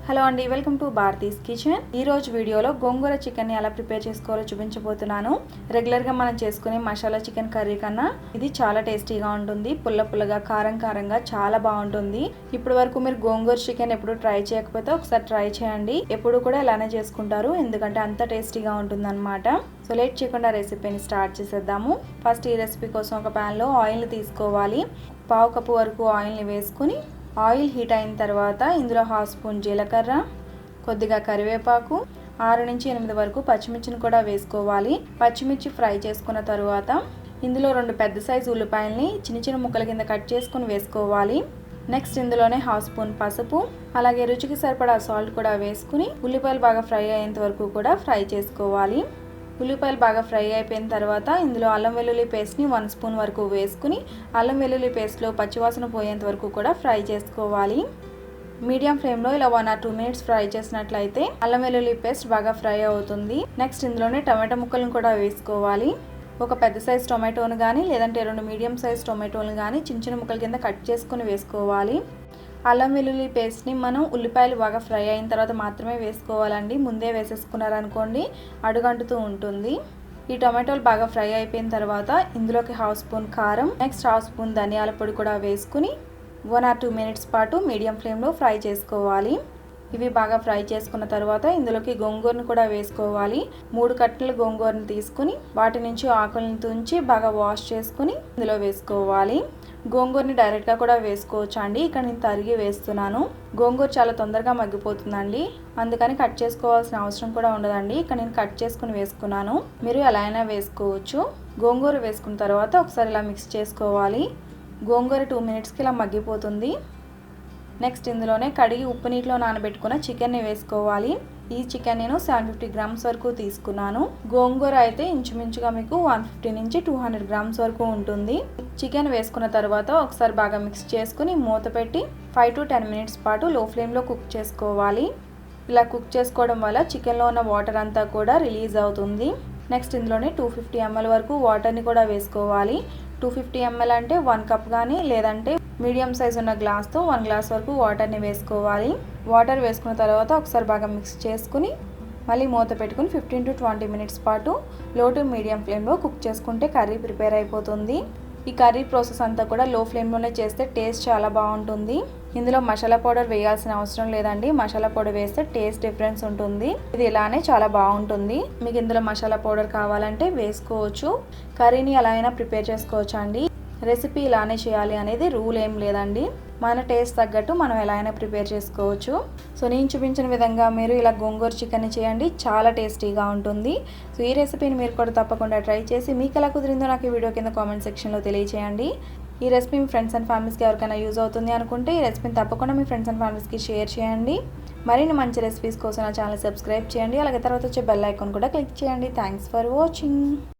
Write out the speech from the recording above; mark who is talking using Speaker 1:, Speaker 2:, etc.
Speaker 1: Hello అండి, welcome to Bharati's kitchen. ఈ రోజు వీడియోలో గోంగూర చికెన్ ని ఎలా ప్రిపేర్ చేసుకోవాలో చూపించబోతున్నాను. రెగ్యులర్ గా మనం చేసుకునే మసాలా చికెన్ కర్రీ కన్నా ఇది చాలా టేస్టీగా ఉంటుంది. పుల్ల పుల్లగా, కారం కారంగా చాలా బాగుంటుంది. ఇప్పటి వరకు మీరు గోంగూర చికెన్ ఎప్పుడు ట్రై చేయకపోతే ఒకసారి ట్రై చేయండి. ఎప్పుడు కూడా ఇలానే చేసుకుంటారు, ఎందుకంటే అంత టేస్టీగా ఉంటుంది అనమాట. సో లేట్ చేయకుండా రెసిపీని స్టార్ట్ చేసేద్దాము. ఫస్ట్ ఈ రెసిపీ కోసం ఒక ప్యాన్ లో ఆయిల్ తీసుకోవాలి. పావు కప్పు వరకు ఆయిల్ ని వేసుకుని ఆయిల్ హీట్ అయిన తర్వాత ఇందులో 1/2 స్పూన్ జీలకర్ర, కొద్దిగా కరివేపాకు, 6 నుంచి 8 వరకు పచ్చిమిర్చిని కూడా వేసుకోవాలి. పచ్చిమిర్చి ఫ్రై చేసుకున్న తర్వాత ఇందులో 2 పెద్ద సైజు ఉల్లిపాయల్ని చిన్న చిన్న ముక్కల కింద కట్ చేసుకుని వేసుకోవాలి. నెక్స్ట్ ఇందులోనే 1/2 స్పూన్ పసుపు, అలాగే రుచికి సరిపడా సాల్ట్ కూడా వేసుకుని ఉల్లిపాయలు బాగా ఫ్రై అయ్యేంత వరకు కూడా ఫ్రై చేసుకోవాలి. ఉల్లిపాయలు బాగా ఫ్రై అయిపోయిన తర్వాత ఇందులో అల్లం వెల్లుల్లి పేస్ట్ని 1 స్పూన్ వరకు వేసుకుని అల్లం వెల్లుల్లి పేస్ట్లో పచ్చివాసన పోయేంత వరకు కూడా ఫ్రై చేసుకోవాలి. మీడియం ఫ్లేమ్లో ఇలా 1 or 2 మినిట్స్ ఫ్రై చేసినట్లయితే అల్లం వెల్లుల్లి పేస్ట్ బాగా ఫ్రై అవుతుంది. నెక్స్ట్ ఇందులోనే టమాటో ముక్కలను కూడా వేసుకోవాలి. ఒక పెద్ద సైజ్ టొమాటోను కానీ లేదంటే 2 మీడియం సైజ్ టొమాటోలు కానీ చిన్న చిన్న ముక్కల కింద కట్ చేసుకుని వేసుకోవాలి. అల్లం వెల్లుల్లి పేస్ట్ని మనం ఉల్లిపాయలు బాగా ఫ్రై అయిన తర్వాత మాత్రమే వేసుకోవాలండి. ముందే వేసేసుకున్నారనుకోండి అడుగంటుతూ ఉంటుంది. ఈ టొమాటోలు బాగా ఫ్రై అయిపోయిన తర్వాత ఇందులోకి 1/2 స్పూన్ కారం, నెక్స్ట్ 1/2 స్పూన్ ధనియాల పొడి కూడా వేసుకుని 1 or 2 మినిట్స్ పాటు మీడియం ఫ్లేమ్లో ఫ్రై చేసుకోవాలి. ఇవి బాగా ఫ్రై చేసుకున్న తర్వాత ఇందులోకి గోంగూరను కూడా వేసుకోవాలి. 3 కట్టల గోంగూరను తీసుకుని వాటి నుంచి ఆకులను తుంచి బాగా వాష్ చేసుకుని ఇందులో వేసుకోవాలి. గోంగూరని డైరెక్ట్గా కూడా వేసుకోవచ్చు అండి. ఇక్కడ నేను తరిగి వేస్తున్నాను. గోంగూర చాలా తొందరగా మగ్గిపోతుందండి, అందుకని కట్ చేసుకోవాల్సిన అవసరం కూడా ఉండదండి. ఇక్కడ నేను కట్ చేసుకుని వేసుకున్నాను, మీరు ఎలా అయినా వేసుకోవచ్చు. గోంగూర వేసుకున్న తర్వాత ఒకసారి ఇలా మిక్స్ చేసుకోవాలి. గోంగూర 2 మినిట్స్కి ఇలా మగ్గిపోతుంది. నెక్స్ట్ ఇందులోనే కడిగి ఉప్పు నీటిలో నానబెట్టుకున్న చికెన్ని వేసుకోవాలి. ఈ చికెన్ నేను 750 గ్రామ్స్ వరకు తీసుకున్నాను. గోంగూర అయితే ఇంచుమించుగా మీకు 150 నుంచి 200 గ్రామ్స్ వరకు ఉంటుంది. చికెన్ వేసుకున్న తర్వాత ఒకసారి బాగా మిక్స్ చేసుకుని మూత పెట్టి 5 to 10 మినిట్స్ పాటు లో ఫ్లేమ్లో కుక్ చేసుకోవాలి. ఇలా కుక్ చేసుకోవడం వల్ల చికెన్లో ఉన్న వాటర్ అంతా కూడా రిలీజ్ అవుతుంది. నెక్స్ట్ ఇందులోనే 250 ml వరకు వాటర్ని కూడా వేసుకోవాలి. 250 ml అంటే 1 కప్ కానీ లేదంటే మీడియం సైజ్ ఉన్న గ్లాస్తో 1 గ్లాస్ వరకు వాటర్ని వేసుకోవాలి. వాటర్ వేసుకున్న తర్వాత ఒకసారి బాగా మిక్స్ చేసుకుని మళ్ళీ మూత పెట్టుకుని 15 to 20 మినిట్స్ పాటు లో టు మీడియం ఫ్లేమ్లో కుక్ చేసుకుంటే కర్రీ ప్రిపేర్ అయిపోతుంది. ఈ కర్రీ ప్రాసెస్ అంతా కూడా లో ఫ్లేమ్లోనే చేస్తే టేస్ట్ చాలా బాగుంటుంది. ఇందులో మసాలా పౌడర్ వేయాల్సిన అవసరం లేదండి. మసాలా పౌడర్ వేస్తే టేస్ట్ డిఫరెన్స్ ఉంటుంది. ఇది ఇలానే చాలా బాగుంటుంది. మీకు ఇందులో మసాలా పౌడర్ కావాలంటే వేసుకోవచ్చు. కర్రీని ఎలా అయినా ప్రిపేర్ చేసుకోవచ్చు అండి. రెసిపీ ఇలానే చేయాలి అనేది రూల్ ఏం లేదండి. మన టేస్ట్ తగ్గట్టు మనం ఎలా అయినా ప్రిపేర్ చేసుకోవచ్చు. సో నేను చూపించిన విధంగా మీరు ఇలా గోంగూర చికెన్ని చేయండి, చాలా టేస్టీగా ఉంటుంది. సో ఈ రెసిపీని మీరు కూడా తప్పకుండా ట్రై చేసి మీకు ఎలా కుదిరిందో నాకు ఈ వీడియో కింద కామెంట్ సెక్షన్లో తెలియచేయండి. ఈ రెసిపీ మీ ఫ్రెండ్స్ అండ్ ఫ్యామిలీస్కి ఎవరికైనా యూజ్ అవుతుంది అనుకుంటే ఈ రెసిపీని తప్పకుండా మీ ఫ్రెండ్స్ అండ్ ఫ్యామిలీస్కి షేర్ చేయండి. మరిన్ని మంచి రెసిపీస్ కోసం నా ఛానల్ సబ్స్క్రైబ్ చేయండి. అలాగే తర్వాత వచ్చే బెల్ ఐకాన్ కూడా క్లిక్ చేయండి. Thanks for watching.